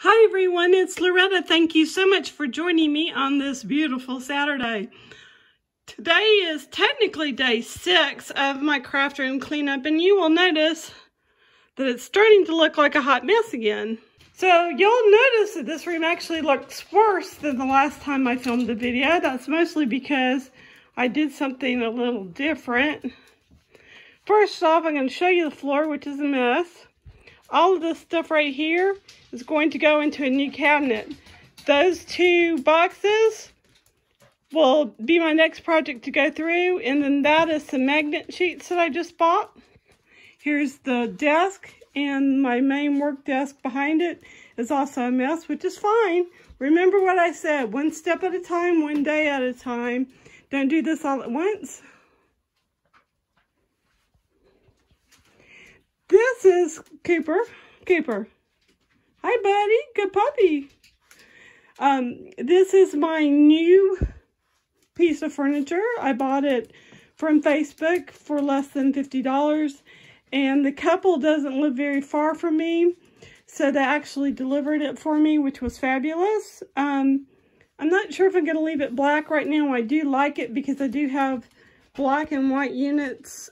Hi everyone, it's Loretta. Thank you so much for joining me on this beautiful Saturday. Today is technically day 6 of my craft room cleanup, and you will notice that it's starting to look like a hot mess again. So you'll notice that this room actually looks worse than the last time I filmed the video. That's mostly because I did something a little different. First off, I'm going to show you the floor, which is a mess. All of this stuff right here is going to go into a new cabinet. Those 2 boxes will be my next project to go through, and then that is some magnet sheets that I just bought. Here's the desk, and my main work desk behind it is also a mess, which is fine. Remember what I said, one step at a time, one day at a time. Don't do this all at once. This is Cooper. Cooper. Hi, buddy. Good puppy. This is my new piece of furniture. I bought it from Facebook for less than $50. And the couple doesn't live very far from me, so they actually delivered it for me, which was fabulous. I'm not sure if I'm going to leave it black right now. I do like it because I do have black and white units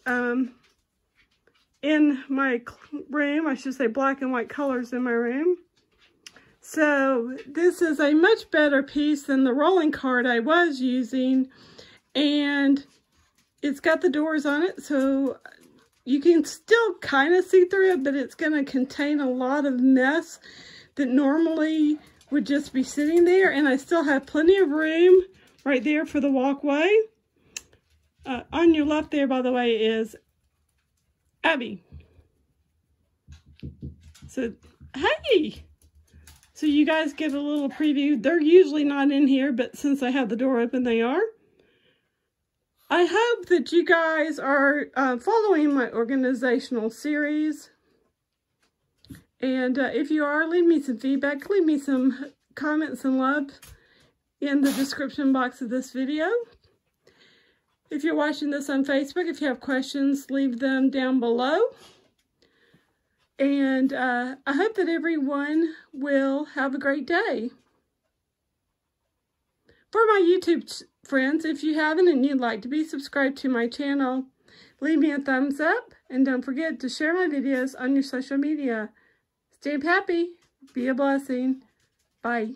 in my room. I should say black and white colors in my room. So this is a much better piece than the rolling cart I was using, and it's got the doors on it, so you can still kind of see through it, but it's going to contain a lot of mess that normally would just be sitting there. And I still have plenty of room right there for the walkway. On your left there, by the way, is Abby. So, hey! So you guys get a little preview. They're usually not in here, but since I have the door open, they are. I hope that you guys are following my organizational series. And if you are, leave me some feedback. Leave me some comments and love in the description box of this video. If you're watching this on Facebook, if you have questions, leave them down below. And I hope that everyone will have a great day. For my YouTube friends, if you haven't and you'd like to be subscribed to my channel, leave me a thumbs up. And don't forget to share my videos on your social media. Stay happy. Be a blessing. Bye.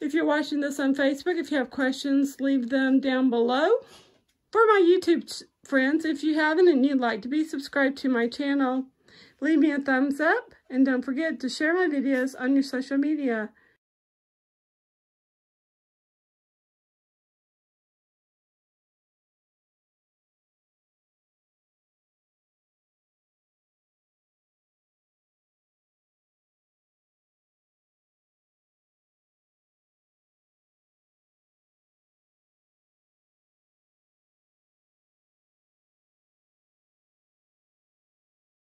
If you're watching this on Facebook, if you have questions, leave them down below. For my YouTube friends, if you haven't and you'd like to be subscribed to my channel, leave me a thumbs up. And don't forget to share my videos on your social media.